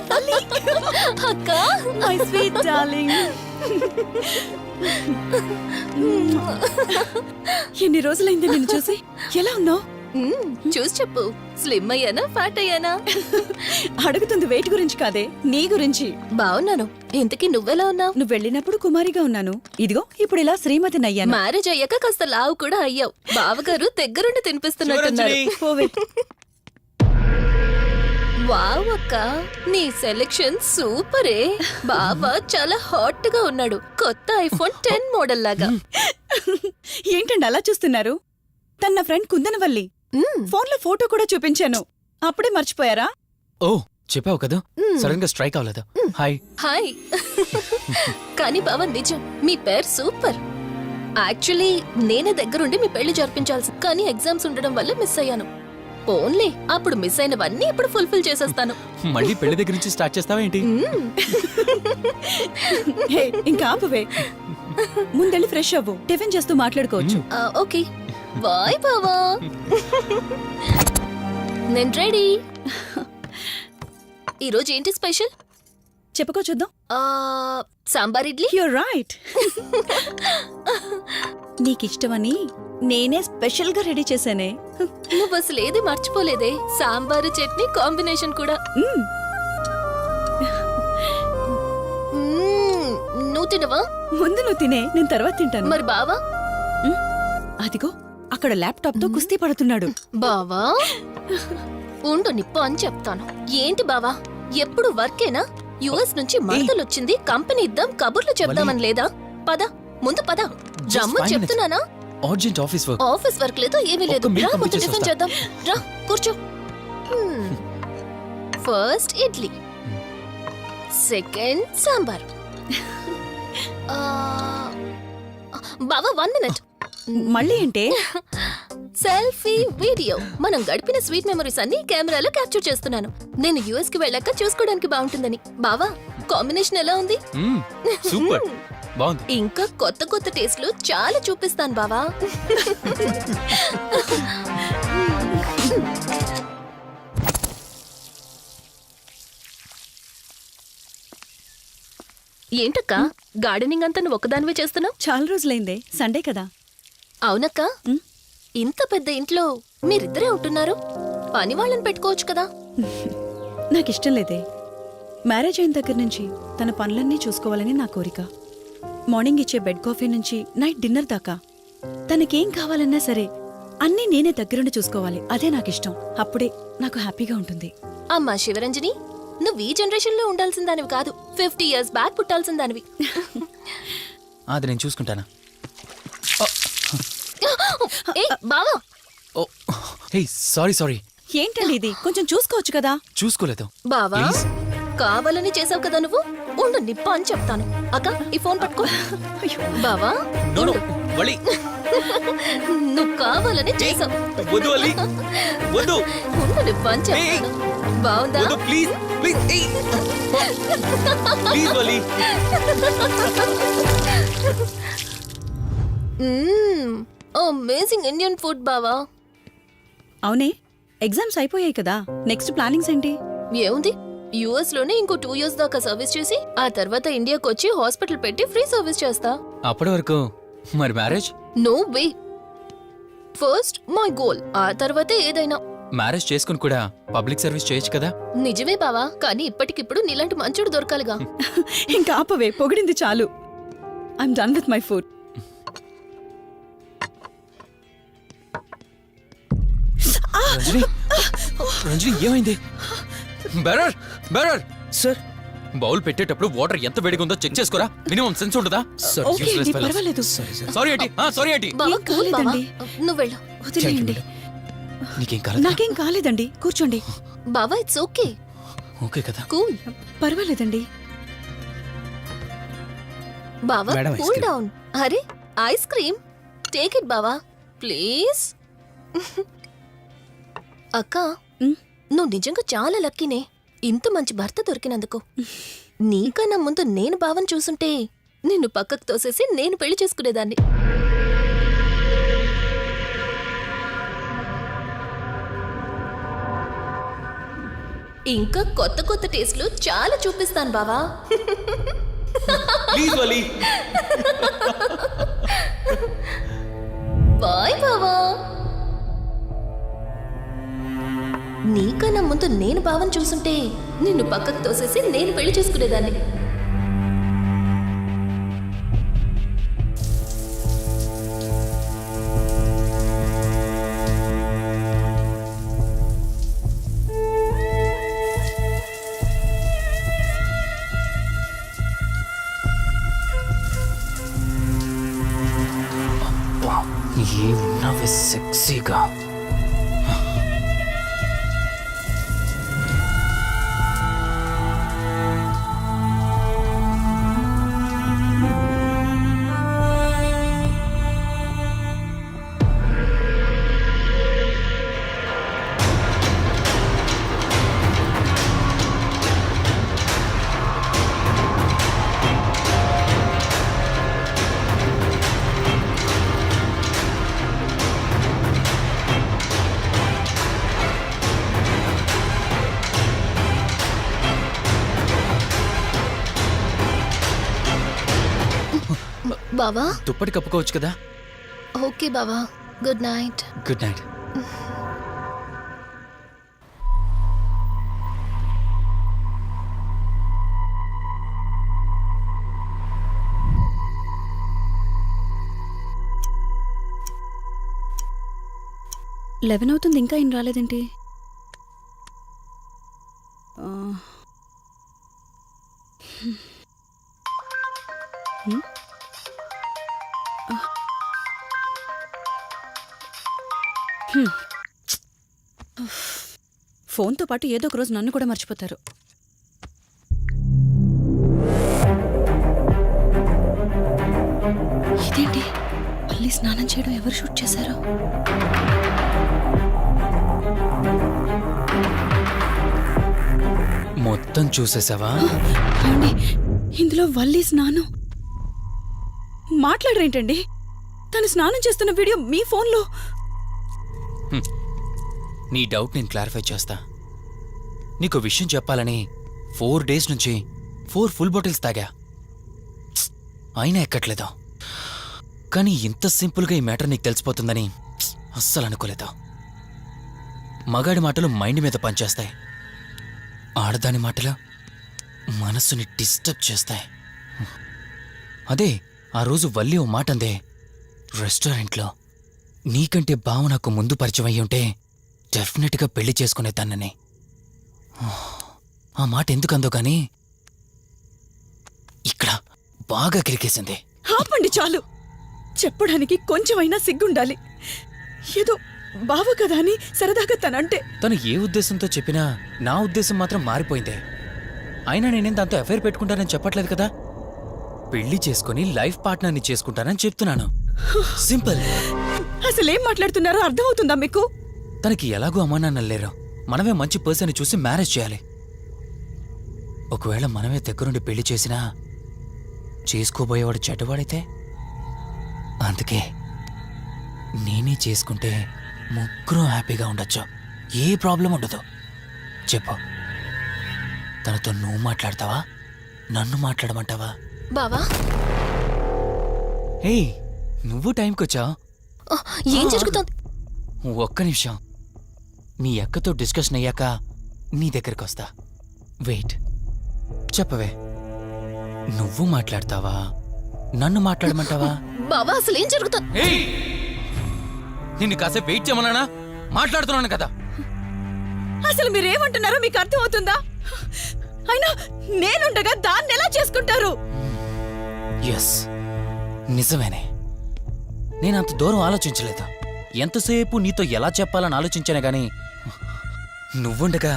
తల్లి అక్క, my sweet darling. ఎన్ని రోజులైంది నిన్ను చూసి. ఎలా ఉన్నావు? చూసి చెప్పు. స్లిమ్ అయ్యానా, ఫ్యాట్ అయ్యానా? అడుగుతుంది వెయిట్ గురించి కాదే, నీ గురించి. బాగున్నాను. ఇంతకీ నువ్వెలా ఉన్నావు? నువ్వు వెళ్ళినప్పుడు కుమారిగా ఉన్నాను, ఇదిగో ఇప్పుడు ఇలా శ్రీమతిని అయ్యాను. మ్యారేజ్ అయ్యాక కాస్త లావు కూడా అయ్యావు. బావగారు దగ్గరుండి తినిపిస్తున్నట్టున్నారు. పోవే. వావ్ అక్క, నీ సెలెక్షన్ సూపరే. బావ చాలా హాట్ గా ఉన్నాడు, కొత్త ఐఫోన్ 10 మోడల్ లాగా. ఏంటండి అలా చూస్తున్నారు? తన ఫ్రెండ్ కుందనవల్లి. ఫోన్ లో ఫోటో కూడా చూపించాను, అప్పుడే మర్చిపోయారా? ఓ చెప్పావు కదా, సడన్ గా స్ట్రైక్ అవ్వలేదు. Hi hi. కానీ బావ నిజం, మీ పేరు సూపర్. యాక్చువల్లీ నేనే దగ్గరుండి మీ పెళ్లి జరిపించాల్సి, కానీ ఎగ్జామ్స్ ఉండడం వల్ల మిస్ అయ్యాను. ఓన్లీ అప్పుడు మిస్ అయినవన్నీ ఇప్పుడు ఫుల్ఫిల్ చేసేస్తాను. మళ్ళీ పెళ్లి దగ్గర నుంచి స్టార్ట్ చేస్తావేంటి? ఇంకా ఆపువే, ముందెళ్ళి ఫ్రెష్ అవ్వు, టిఫిన్ చేస్తూ మాట్లాడుకోవచ్చు. ఓకే బాయ్ బావా. నేను రెడీ. ఈరోజు ఏంటి స్పెషల్? చెప్పుకో చూద్దాం. సాంబార్ ఇడ్లీ. You're right. నీకిష్టమని నేనే స్పెషల్ గా రెడీ చేశానే. నువ్వు అసలు ఏది మర్చిపోలేదే, సాంబారు చట్నీ కాంబినేషన్ కూడా. నువ్వు తినవా? ముందు నువ్వు తినే, నేను తర్వాత తింటాను. మరి బావా? అదిగో అక్కడ ల్యాప్టాప్ తో కుస్తీ పడుతున్నాడు. బావా ఉండు, నిప్పు అని చెప్తాను. ఏంటి బావా, ఎప్పుడు వర్కేనా? యుఎస్ నుంచి మరదలొచ్చింది, కంపెనీ ఇద్దాం, కబుర్లు చెప్దామని లేదా? పద ముందు పద. రమ్ము చెప్తున్నానా? Urgent office work. Office work లేదు, ఏమీ లేదు. రా ముందు టిఫిన్ చేద్దాం. రా కూర్చో. First idli, second sambar. బావా 1 మినిట్. మళ్ళీ ఏంటే? Selfie video. మనం గడిపిన స్వీట్ మెమరీస్ అన్ని కెమెరాలో క్యాప్చర్ చేస్తున్నాను. నేను యుఎస్ కి వెళ్ళాక చూసుకోవడానికి బాగుంటుందని. బావా కాంబినేషన్ ఎలా ఉంది? సూపర్, బాగుంది. ఇంకా కొత్త కొత్త టేస్ట్లు చాలా చూపిస్తాను బావా. ఏంటక్క, గార్డెనింగ్ అంతా నువ్వు ఒకదానివే చేస్తున్నావు? చాలా రోజులైందే, సండే కదా. అవునక్క, ఇంత పెద్ద ఇంట్లో మీరిద్దరే ఉంటున్నారు, పని వాళ్ళని పెట్టుకోవచ్చు కదా. నాకిష్టం లేదే. మ్యారేజ్ అయిన దగ్గర నుంచి తన పనులన్నీ చూసుకోవాలని నా కోరిక. మార్నింగ్ ఇచ్చే బెడ్ కాఫీ నుంచి నైట్ డిన్నర్ దాకా తనకేం కావాలన్నా సరే అన్నీ నేనే దగ్గరుండి చూసుకోవాలి. అదే నాకిష్టం. అప్పుడే నాకు హ్యాపీగా ఉంటుంది. అమ్మా శివరంజని, నువ్వు ఈ జనరేషన్ లో ఉండాల్సిన దానివి కాదు, 50 years బ్యాక్ పుట్టాల్సిన దానివి. అది నేను చూసుకుంటానా? బావా. ఓ హే, సారీ. ఏంటండి ఇది, కొంచెం చూసుకోవచ్చు కదా. చూసుకోలేదు. బావా కావాలని చేసావు కదా నువ్వు. ఉండు నిప్ప అని చెప్తాను. అక్క ఈ ఫోన్ పట్టుకో. బావా నువ్వు కావాలని చేసావు. ఉండు నిప్ప అని చెప్తాను. బావుందా? అమేజింగ్ ఇండియన్ ఫుడ్ బావా. అవునే, ఎగ్జామ్స్ అయిపోయాయి కదా, నెక్స్ట్ ప్లానింగ్స్ ఏంటి? ఏముంది, యుఎస్ లోనే ఇంకో 2 years దాకా సర్వీస్ చేసి ఆ తర్వాత ఇండియాకి వచ్చి హాస్పిటల్ పెట్టి ఫ్రీ సర్వీస్ చేస్తా. అప్పటి వరకు మరి marriage? No way. First my goal, ఆ తర్వాతే ఏదైనా. మ్యారేజ్ చేసుకుని కూడా పబ్లిక్ సర్వీస్ చేయొచ్చు కదా. నిజమే బావా, కానీ ఇప్పటికిప్పుడు నీలాంటి మంచుడు దొరకాలిగా. ఇంకా ఆపవే, పొగిడింది చాలు. I'm done with my food. Ranjani ఏమైంది? బెరర్ సార్, బౌల్ పెట్టేటప్పుడు వాటర్ ఎంత వేడిగా ఉందో చెక్ చేసుకోరా. మినిమం సెన్స్ ఉంటుందా? పర్వాలేదు. సారీ ఏంటి? బావా, ఏం కాలేదండి. నువ్వు వెళ్ళు. వదిలేయండి. నాకేం కాలేదండి, కూర్చోండి. బావా ఇట్స్ ఓకే. ఓకే కదా, కూల్. పర్వాలేదండి. బావా కూల్ డౌన్. అరే ఐస్ క్రీమ్, టేక్ ఇట్ బావా ప్లీజ్. అక్క, నువ్వు నిజంగా చాలా లక్కీనే, ఇంత మంచి భర్త దొరికినందుకు. నీకన్నా ముందు నేను బావని చూసుంటే నిన్ను పక్కకు తోసేసి నేను పెళ్లి చేసుకునేదాన్ని. ఇంకా కొత్త కొత్త టేస్ట్లు చాలా చూపిస్తాను బావా. Please Vali. బాయ్ బావా. నీకన్నా ముందు నేను బావని చూసుంటే నిన్ను పక్కకు తోసేసి నేను పెళ్లి చేసుకునేదాన్ని. ఏమున్నావే సెక్సీగా. బావా దుప్పటి కప్పుకోవచ్చు కదా. ఓకే బావా, good night. Good night. Eleven అవుతుంది, ఇంకా ఏం రాలేదేంటి? ఆ. హ్మ్. హ్మ్. ఫోన్తో పాటు ఏదో ఒక రోజు నన్ను కూడా మర్చిపోతారు. ఇదేంటి, మళ్ళీ స్నానం చేయడం ఎవరు షూట్ చేశారు? మొత్తం చూసేసావా? ఏమండి, ఇందులో వల్లి స్నానం మాట్లాడరేంటండి? తను స్నానం చేస్తున్న వీడియో మీ ఫోన్లో. నీ డౌట్ నేను క్లారిఫై చేస్తా. నీకు విషయం చెప్పాలని 4 days నుంచి 4 full బాటిల్స్ తాగా. అయినా ఎక్కట్లేదు. కానీ ఇంత సింపుల్గా ఈ మ్యాటర్ నీకు తెలిసిపోతుందని అస్సలు అనుకోలేదు. మగాడి మాటలు మైండ్ మీద పనిచేస్తాయి, ఆడదాని మాటలు మనస్సుని డిస్టర్బ్ చేస్తాయి. అదే ఆ రోజు వల్లి ఓ మాట అందే రెస్టారెంట్లో. నీకంటే బావ నాకు ముందు పరిచయం అయ్యి ఉంటే డెఫినెట్గా పెళ్లి చేసుకునేదాన్నని. ఆ మాట ఎందుకందో కానీ ఇక్కడ బాగా కిరికేసింది. ఆపండి చాలు. చెప్పడానికి కొంచెమైనా సిగ్గుండాలి. ఏదో బావ కదా అని సరదాగా తనంటే. తను ఏ ఉద్దేశంతో చెప్పినా నా ఉద్దేశం మాత్రం మారిపోయిందే. అయినా నేనేం దాంతో అఫైర్ పెట్టుకుంటానని చెప్పట్లేదు కదా. పెళ్లి చేసుకుని లైఫ్ పార్ట్నర్ని చేసుకుంటానని చెప్తున్నాను. సింపుల్. అసలేం మాట్లాడుతున్నారో అర్థమవుతుందా మీకు? తనకి ఎలాగో అమ్మానాన్నలు లేరు. మనమే మంచి పర్సన్ చూసి మ్యారేజ్ చేయాలి. ఒకవేళ మనమే దగ్గరుండి పెళ్లి చేసినా చేసుకోబోయేవాడు చెడ్డవాడైతే. అందుకే నేనే చేసుకుంటే ముగ్గురు హ్యాపీగా ఉండొచ్చు, ఏ ప్రాబ్లం ఉండదు. చెప్పు, తనతో నువ్వు మాట్లాడతావా, నన్ను మాట్లాడమంటావా? బావా హే, నువ్వు టైంకొచ్చావు. ఏం జరుగుతోంది? ఒక్క నిమిషం. మీ అక్కతో డిస్కషన్ అయ్యాక నీ దగ్గరికి వస్తా. వెయిట్. చెప్పవే, నువ్వు మాట్లాడతావా, నన్ను మాట్లాడమంటావా? బావా అసలు ఏం జరుగుతోంది? నిన్ను కాసేపు వెయిట్ చేయమన్నానా? మాట్లాడుతున్నాను కదా. అసలు మీరేమంటున్నారో మీకు అర్థమవుతుందా? అయినా నేనుండగా దాన్ని ఎలా చేసుకుంటారు? ఎస్, నిజమేనే. నేనంత దూరం ఆలోచించలేదు. ఎంతసేపు నీతో ఎలా చెప్పాలని ఆలోచించానే గాని నువ్వుండగా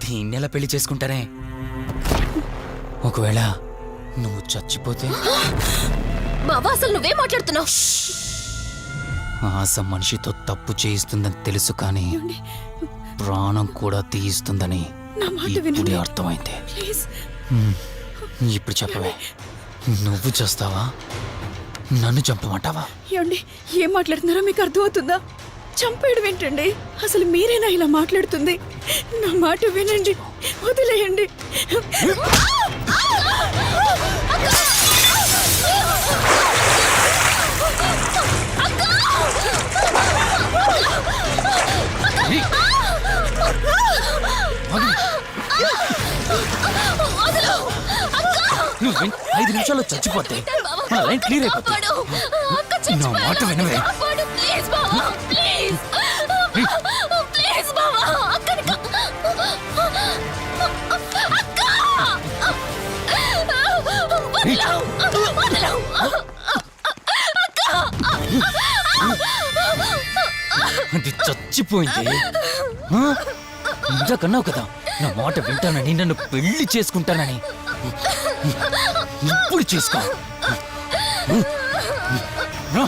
దీన్నెలా పెళ్లి చేసుకుంటానే? ఒకవేళ నువ్వు చచ్చిపోతే? బావా అసలు నువ్వే మాట్లాడుతున్నావు? ఆశ మనిషితో తప్పు చేయిస్తుందని తెలుసు, కానీ ప్రాణం కూడా తీయిస్తుందని నా మాట ఇప్పుడే వినండి అర్థమైంది. ప్లీజ్. ఇప్పుడు చెప్పవే, నువ్వు చేస్తావా, నన్ను చంపమంటావా? ఏమండి, ఏం మాట్లాడుతున్నారో మీకు అర్థమవుతుందా? చంపేయడం ఏంటండి? అసలు మీరేనా ఇలా మాట్లాడుతుంది? నా మాట వినండి, వదిలేయండి. ఏయ్! ఆగు. నువ్వు 5 నిమిషాల్లో చచ్చిపోతే మన లైన్ క్లియర్ అయిపోతుంది. నా మాట వినవే. అది చచ్చిపోయింది. ఇంతకన్నావు కదా నా మాట వింటానని, నన్ను పెళ్లి చేసుకుంటానని. ఇప్పుడు చేసుకో. రా.